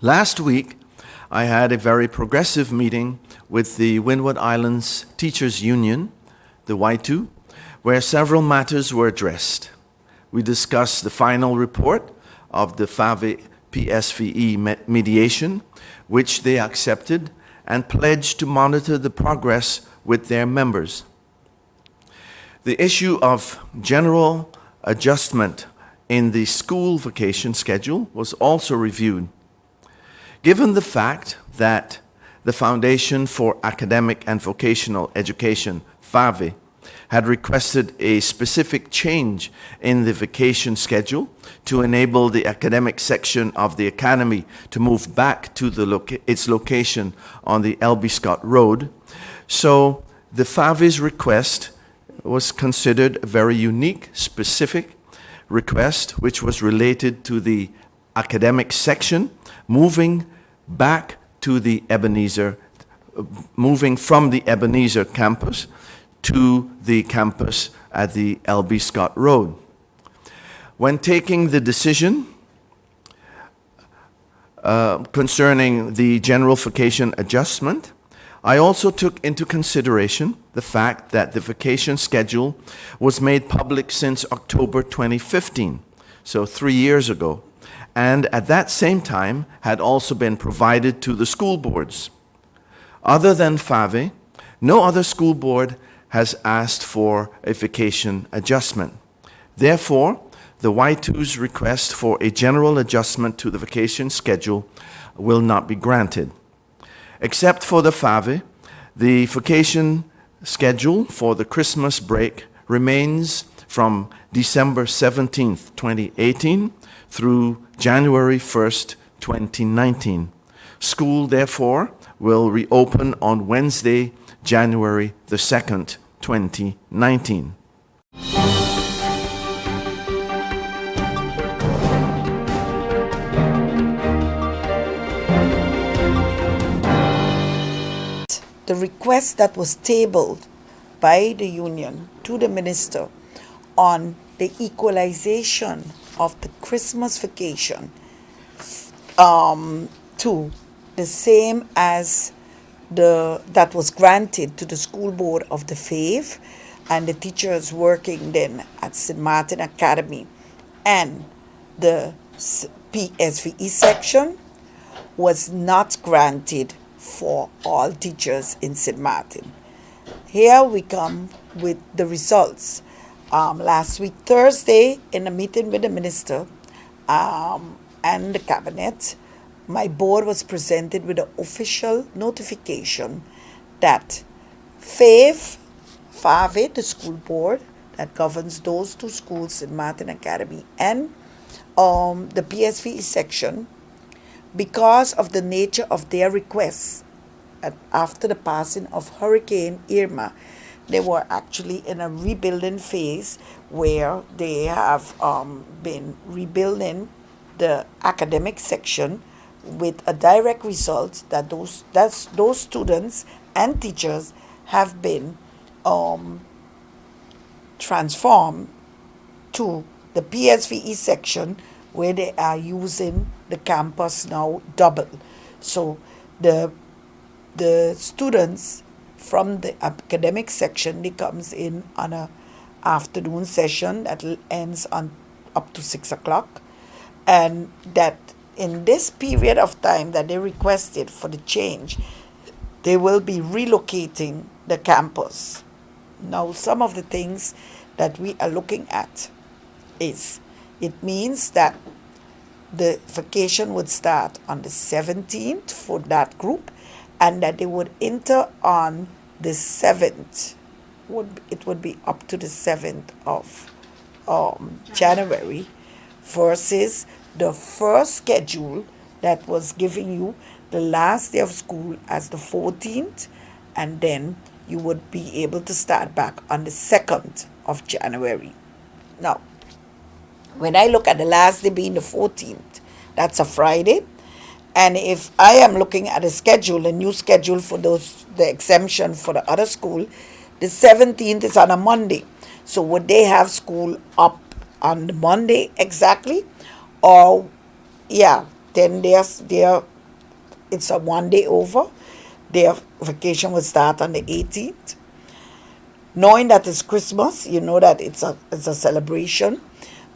Last week, I had a very progressive meeting with the Windward Islands Teachers Union, the Y2, where several matters were addressed. We discussed the final report of the FAVE PSVE mediation, which they accepted and pledged to monitor the progress with their members. The issue of general adjustment in the school vacation schedule was also reviewed. Given the fact that the Foundation for Academic and Vocational Education, FAVE, had requested a specific change in the vacation schedule to enable the academic section of the academy to move back to its location on the L.B. Scott Road. So the FAVE's request was considered a very unique, specific request, which was related to the academic section moving back to the Ebenezer, moving from the Ebenezer campus to the campus at the L.B. Scott Road. When taking the decision concerning the general vacation adjustment, I also took into consideration the fact that the vacation schedule was made public since October 2015, so 3 years ago, and at that same time had also been provided to the school boards. Other than FAVE, no other school board has asked for a vacation adjustment. Therefore, the Y2's request for a general adjustment to the vacation schedule will not be granted. Except for the FAVE, the vacation schedule for the Christmas break remains from December 17th, 2018 through January 1st, 2019. School, therefore, will reopen on Wednesday, January the 2nd, 2019. The request that was tabled by the union to the minister on the equalization of the Christmas vacation to the same as that was granted to the school board of the FAVE and the teachers working then at St. Martin Academy and the PSVE section was not granted for all teachers in St. Martin. Here we come with the results. Last week, Thursday, in a meeting with the minister and the cabinet, my board was presented with an official notification that FAVE, the school board that governs those two schools, St. Martin Academy, and the PSVE section, because of the nature of their requests after the passing of Hurricane Irma, they were actually in a rebuilding phase where they have been rebuilding the academic section with a direct result that those students and teachers have been transformed to the PSVE section where they are using the campus now double. So the students from the academic section, they comes in on a afternoon session that ends on up to 6 o'clock, and that in this period of time that they requested for the change, they will be relocating the campus. Now, some of the things that we are looking at is, it means that the vacation would start on the 17th for that group, and that they would enter on the 7th. It would be up to the 7th of January, versus the first schedule that was giving you the last day of school as the 14th, and then you would be able to start back on the 2nd of January. Now, when I look at the last day being the 14th, that's a Friday. And if I am looking at a new schedule for the exemption for the other school, the 17th is on a Monday. So would they have school up on the Monday exactly? Or, yeah, then their it's a 1 day over. Their vacation will start on the 18th. Knowing that it's Christmas, you know that it's a celebration.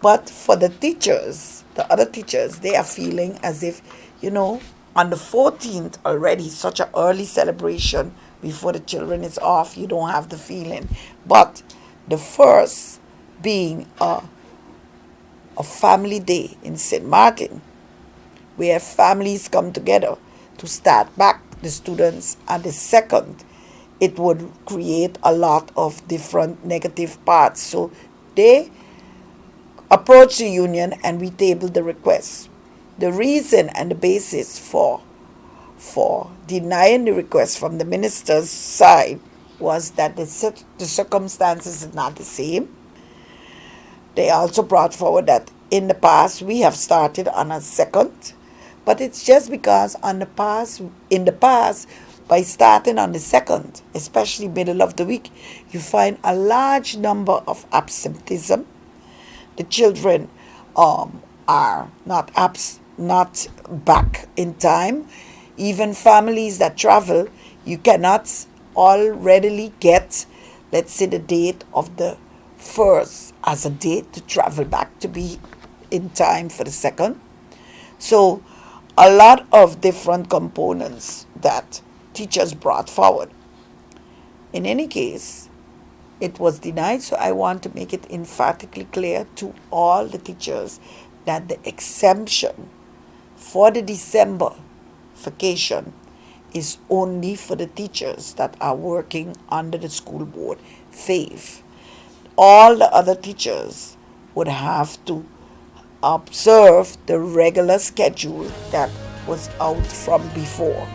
But for the teachers, the other teachers, they are feeling as if, on the 14th already, such an early celebration before the children is off, you don't have the feeling. But the first being a family day in St. Martin, where families come together to start back the students, and the second, it would create a lot of different negative parts. So they approached the union and we tabled the request. The reason and the basis for denying the request from the minister's side was that the circumstances are not the same. They also brought forward that in the past we have started on a second, but it's just because in the past, by starting on the second, especially middle of the week, you find a large number of absenteeism. The children are not back in time. Even families that travel, you cannot all readily get, let's say, the date of the first as a date to travel back to be in time for the second. So a lot of different components that teachers brought forward. In any case, it was denied, so I want to make it emphatically clear to all the teachers that the exemption for the December vacation is only for the teachers that are working under the school board FAVE. All the other teachers would have to observe the regular schedule that was out from before.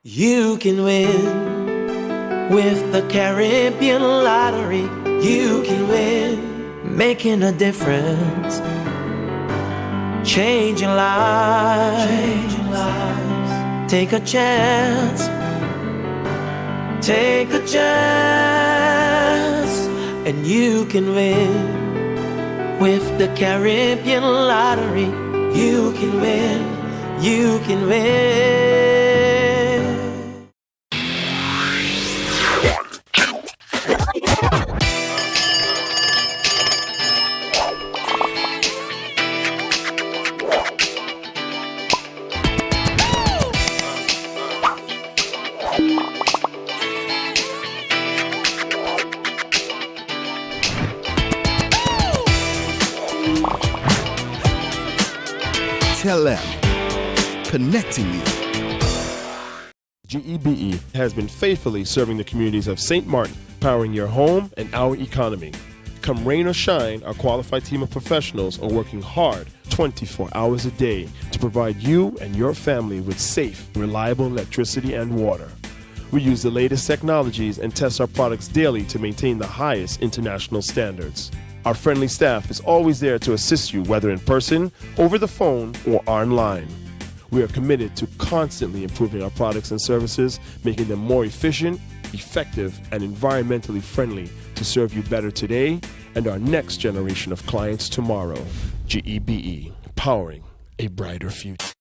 You can win with the Caribbean lottery. You can win, making a difference, changing lives. Take a chance, and you can win with the Caribbean lottery. You can win, you can win. Tell them, connecting you. GEBE has been faithfully serving the communities of St. Martin, powering your home and our economy. Come rain or shine, our qualified team of professionals are working hard 24 hours a day to provide you and your family with safe, reliable electricity and water. We use the latest technologies and test our products daily to maintain the highest international standards. Our friendly staff is always there to assist you, whether in person, over the phone, or online. We are committed to constantly improving our products and services, making them more efficient, effective, and environmentally friendly to serve you better today and our next generation of clients tomorrow. GEBE, powering a brighter future.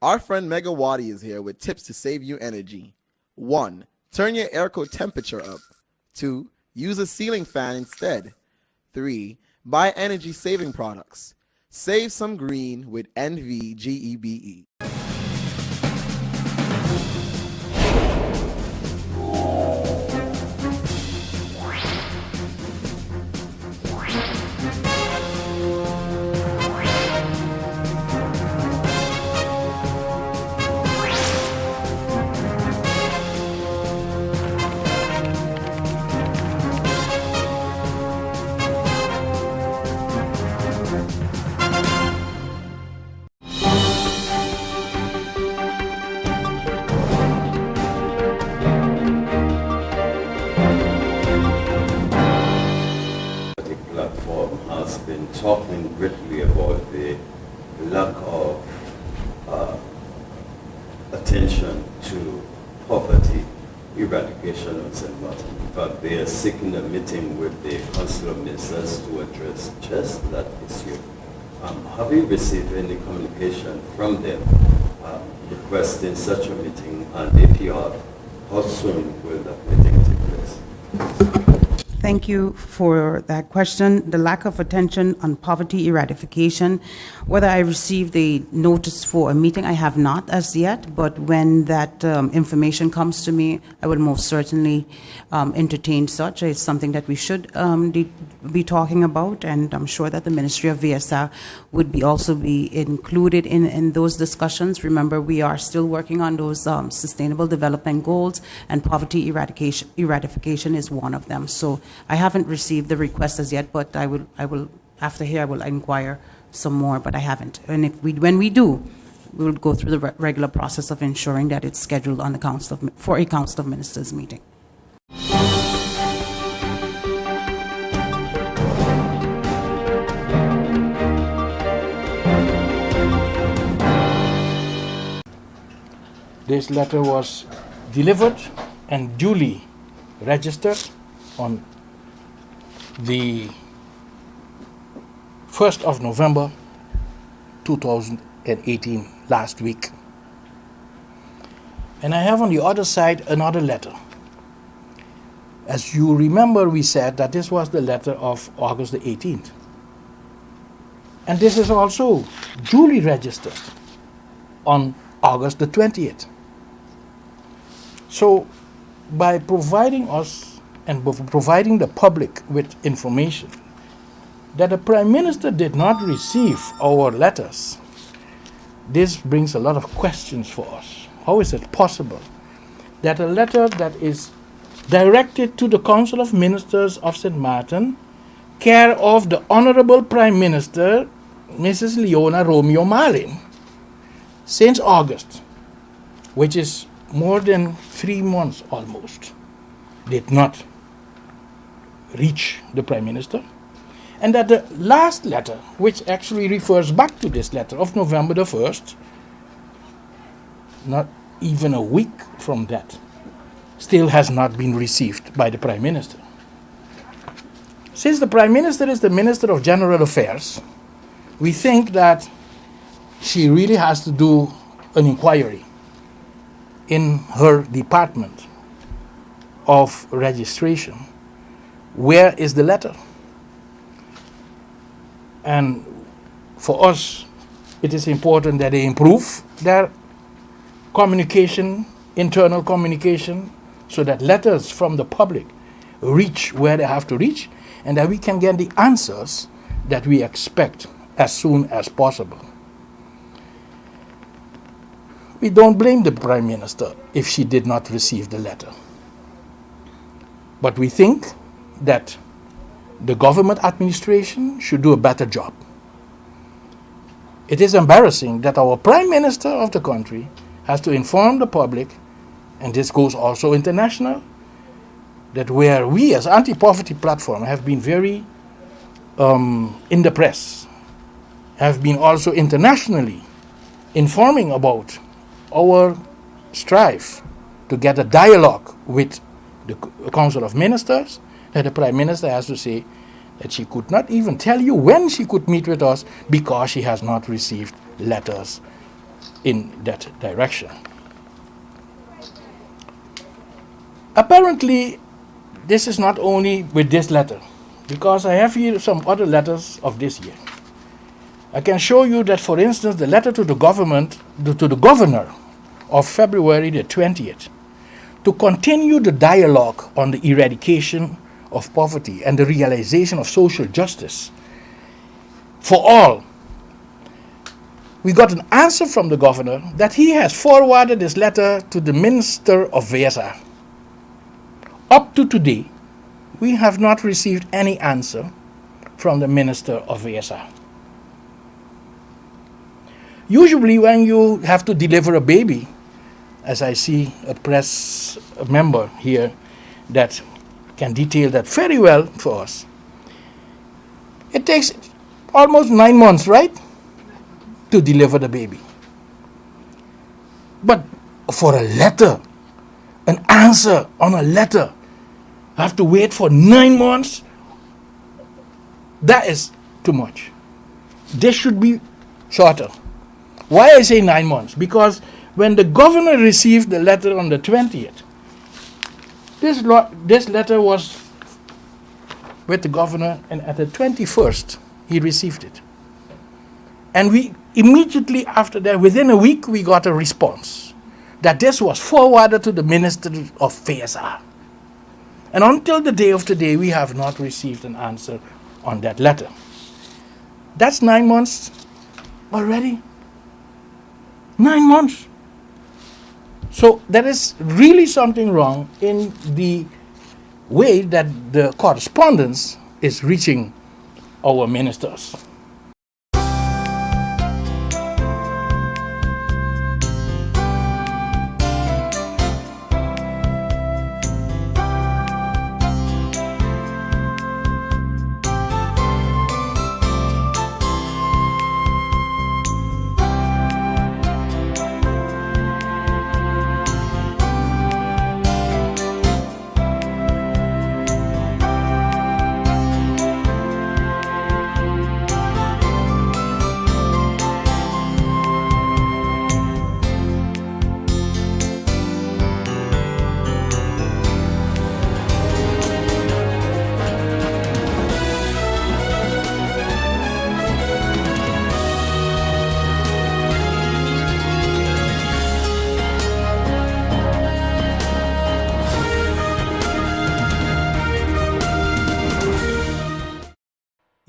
Our friend Megawati is here with tips to save you energy. 1. Turn your airco temperature up. 2. Use a ceiling fan instead. 3. Buy energy-saving products. Save some green with NVGEBE. talking greatly about the lack of attention to poverty eradication on St. Martin. In fact, they are seeking a meeting with the Council of Ministers to address just that issue. Have you received any communication from them requesting such a meeting, and if you have, how soon will that meeting take place? Thank you for that question. The lack of attention on poverty eradication, whether I received a notice for a meeting, I have not as yet, but when that information comes to me, I will most certainly entertain such. It's something that we should be talking about, and I'm sure that the Ministry of VSR would also be included in those discussions. Remember, we are still working on those sustainable development goals, and poverty eradication is one of them. So I haven't received the request as yet, but I will after here I will inquire some more, but I haven't. And when we do, we will go through the regular process of ensuring that it's scheduled on the for a Council of Ministers meeting. This letter was delivered and duly registered on the 1st of November 2018, last week. And I have on the other side another letter. As you remember, we said that this was the letter of August the 18th. And this is also duly registered on August the 20th. So by providing us and providing the public with information that the Prime Minister did not receive our letters, this brings a lot of questions for us. How is it possible that a letter that is directed to the Council of Ministers of St. Martin, care of the Honorable Prime Minister, Mrs. Leona Romeo Marlin, since August, which is more than 3 months almost, did not reach the Prime Minister, and that the last letter, which actually refers back to this letter of November the 1st, not even a week from that, still has not been received by the Prime Minister. Since the Prime Minister is the Minister of General Affairs, we think that she really has to do an inquiry in her department of registration. Where is the letter? And for us, it is important that they improve their communication, internal communication, so that letters from the public reach where they have to reach, and that we can get the answers that we expect as soon as possible. We don't blame the Prime Minister if she did not receive the letter. But we think that the government administration should do a better job. It is embarrassing that our Prime Minister of the country has to inform the public, and this goes also international, that where we as Anti-Poverty Platform have been very in the press, have been also internationally informing about our strive to get a dialogue with the Council of Ministers, that the Prime Minister has to say that she could not even tell you when she could meet with us because she has not received letters in that direction. Apparently, this is not only with this letter, because I have here some other letters of this year. I can show you that, for instance, the letter to the governor of February the 20th, to continue the dialogue on the eradication of poverty and the realization of social justice for all. We got an answer from the governor that he has forwarded this letter to the Minister of VSR. Up to today, we have not received any answer from the Minister of VSR. Usually when you have to deliver a baby, as I see a press member here that can detail that very well for us, it takes almost 9 months, right, to deliver the baby. But for a letter, an answer on a letter, I have to wait for 9 months. That is too much. This should be shorter. Why I say 9 months? Because when the governor received the letter on the 20th, this letter was with the governor, and at the 21st, he received it. And we immediately after that, within a week, we got a response that this was forwarded to the Minister of FSR. And until the day of today, we have not received an answer on that letter. That's 9 months already. 9 months. So there is really something wrong in the way that the correspondence is reaching our ministers.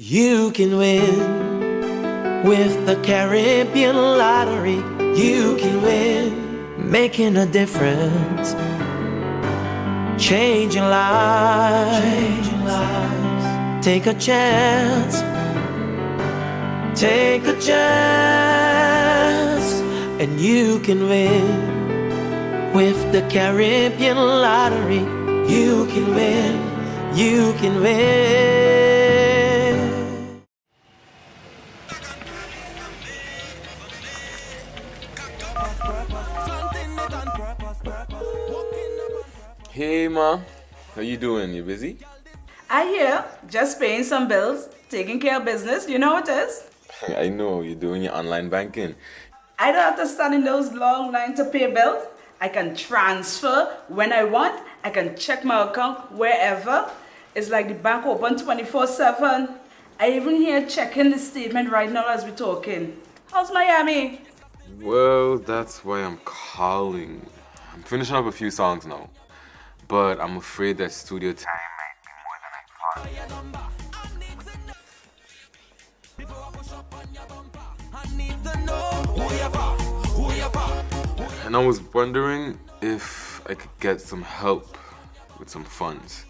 You can win with the Caribbean lottery. You can win, making a difference, changing lives. Take a chance, and you can win with the Caribbean lottery. You can win, you can win. Hey ma, how you doing? You busy? I hear, just paying some bills, taking care of business, you know what it is? I know, you're doing your online banking. I don't have to stand in those long lines to pay bills. I can transfer when I want. I can check my account wherever. It's like the bank open 24/7. I even here checking the statement right now as we're talking. How's Miami? Well, that's why I'm calling. I'm finishing up a few songs now, but I'm afraid that studio time might be more than I thought. And I was wondering if I could get some help with some funds,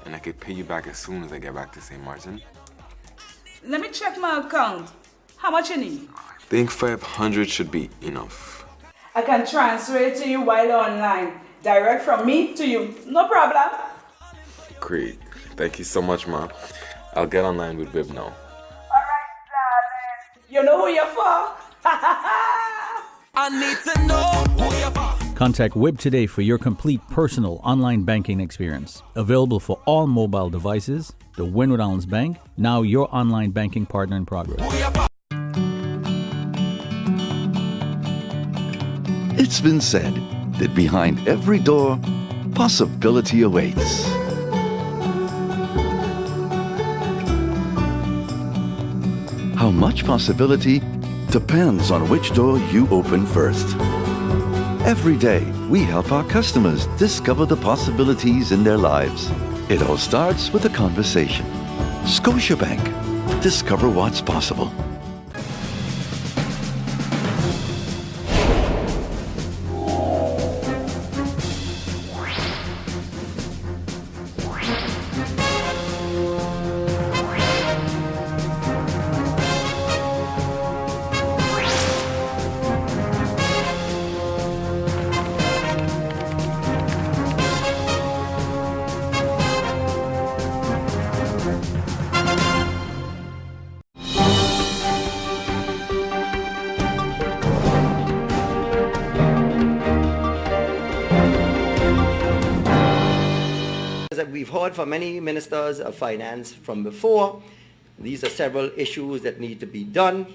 and I could pay you back as soon as I get back to St. Martin. Let me check my account. How much you need? I think 500 should be enough. I can transfer it to you while online. Direct from me to you. No problem. Great. Thank you so much, Ma. I'll get online with Bib now. Alright, darling. You know who you're for? I need to know who you're for. Contact WIB today for your complete personal online banking experience. Available for all mobile devices. The Windward Islands Bank, now your online banking partner in progress. It's been said that behind every door, possibility awaits. How much possibility depends on which door you open first. Every day, we help our customers discover the possibilities in their lives. It all starts with a conversation. Scotiabank. Discover what's possible. we've heard from many ministers of finance from before. These are several issues that need to be done,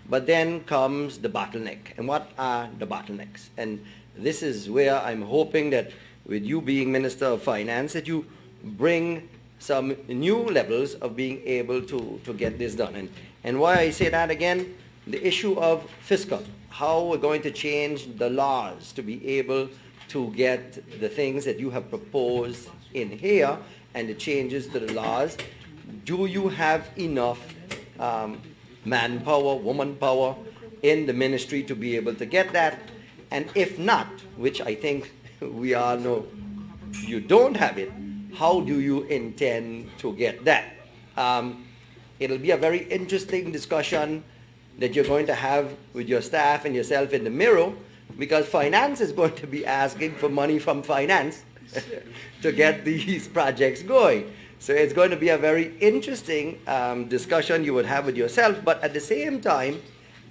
but then comes the bottleneck. And what are the bottlenecks? And this is where I'm hoping that with you being Minister of Finance, that you bring some new levels of being able to get this done. And why I say that again, the issue of fiscal, how we're going to change the laws to be able to get the things that you have proposed in here and the changes to the laws. Do you have enough manpower, woman power in the ministry to be able to get that? And if not, which I think we all know you don't have it, how do you intend to get that? It'll be a very interesting discussion that you're going to have with your staff and yourself in the mirror, because finance is going to be asking for money from finance to get these projects going. So it's going to be a very interesting discussion you would have with yourself, but at the same time,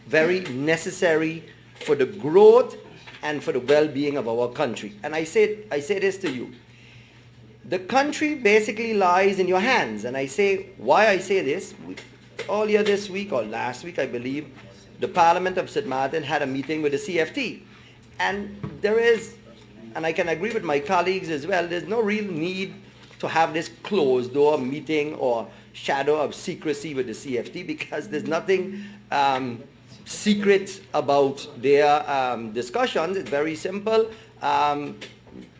very necessary for the growth and for the well-being of our country. And I say this to you. The country basically lies in your hands. And I say, why I say this, earlier this week or last week, I believe, the Parliament of St. Martin had a meeting with the CFT. And there is, and I can agree with my colleagues as well, there's no real need to have this closed door meeting or shadow of secrecy with the CFT, because there's nothing secret about their discussions. It's very simple.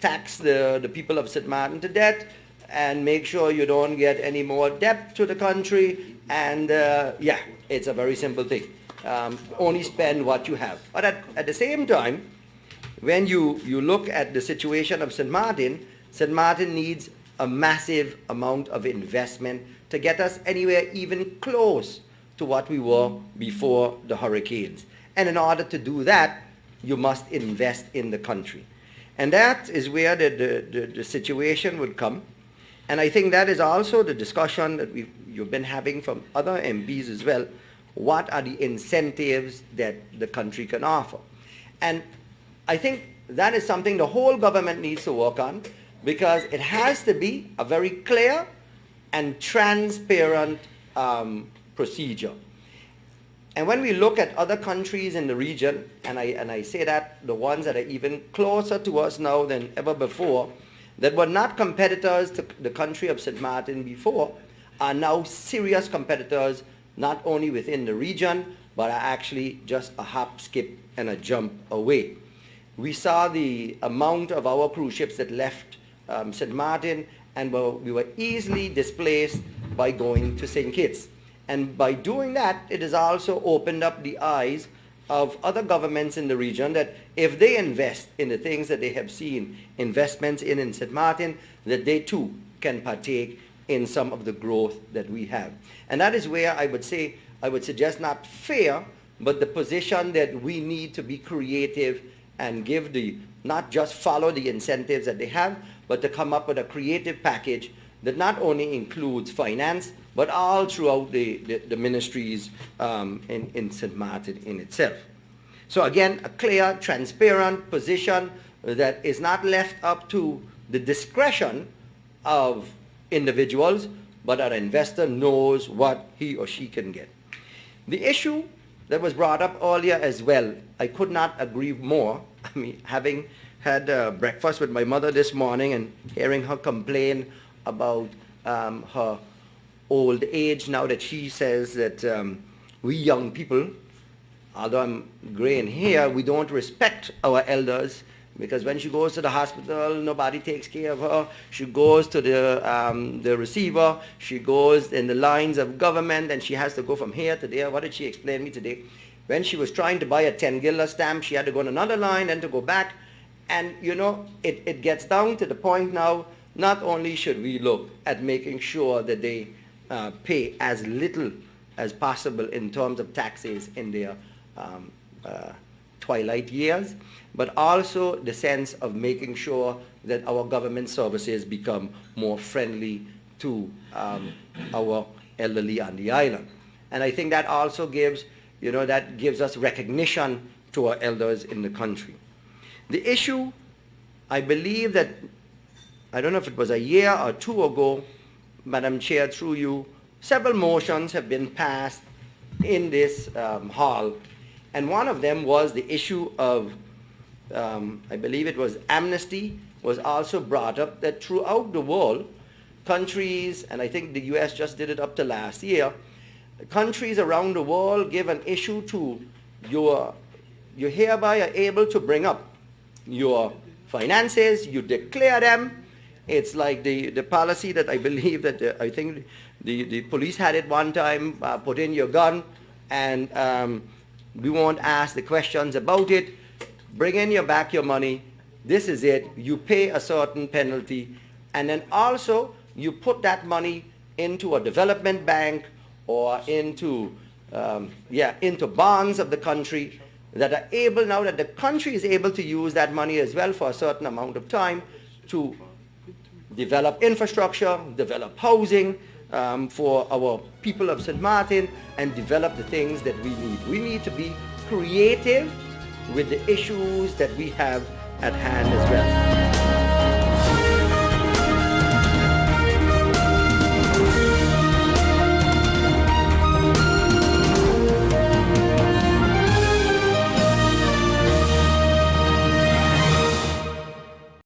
Tax the people of St. Martin to death and make sure you don't get any more debt to the country. And yeah, it's a very simple thing. Only spend what you have. But at the same time, when you look at the situation of St. Martin needs a massive amount of investment to get us anywhere even close to what we were before the hurricanes. And in order to do that, you must invest in the country. And that is where the situation would come. And I think that is also the discussion that you've been having from other MPs as well. What are the incentives that the country can offer? And I think that is something the whole government needs to work on, because it has to be a very clear and transparent procedure. And when we look at other countries in the region, and I say that the ones that are even closer to us now than ever before, that were not competitors to the country of St. Martin before, are now serious competitors, not only within the region, but are actually just a hop, skip, and a jump away. We saw the amount of our cruise ships that left St. Martin, and we were easily displaced by going to St. Kitts. And by doing that, it has also opened up the eyes of other governments in the region that if they invest in the things that they have seen investments in St. Martin, that they too can partake in some of the growth that we have. And that is where I would suggest not fear, but the position that we need to be creative and give not just follow the incentives that they have, but to come up with a creative package that not only includes finance, but all throughout the ministries in St. Martin in itself. So again, a clear, transparent position that is not left up to the discretion of individuals, but an investor knows what he or she can get. The issue that was brought up earlier as well, I could not agree more. I mean, having had breakfast with my mother this morning and hearing her complain about her old age, now that she says that we young people, although I'm gray in hair, we don't respect our elders, because when she goes to the hospital, nobody takes care of her. She goes to the receiver, she goes in the lines of government, and she has to go from here to there. What did she explain to me today? When she was trying to buy a 10 guilder stamp, she had to go on another line and to go back. And you know, it gets down to the point now, not only should we look at making sure that they pay as little as possible in terms of taxes in their twilight years, but also the sense of making sure that our government services become more friendly to our elderly on the island. And I think that also gives, that gives us recognition to our elders in the country. The issue, I believe that I don't know if it was a year or two ago, Madam Chair, through you, several motions have been passed in this hall, and one of them was the issue of, I believe it was amnesty, was also brought up, that throughout the world, countries, and I think the US just did it up to last year, countries around the world give an issue to you hereby are able to bring up your finances, you declare them. It's like the policy that I believe that I think the police had it one time, put in your gun, and we won't ask the questions about it. Bring in back your money. This is it. You pay a certain penalty, and then also you put that money into a development bank or into bonds of the country that are able, now that the country is able to use that money as well for a certain amount of time to develop infrastructure, develop housing for our people of St. Martin, and develop the things that we need. We need to be creative with the issues that we have at hand as well.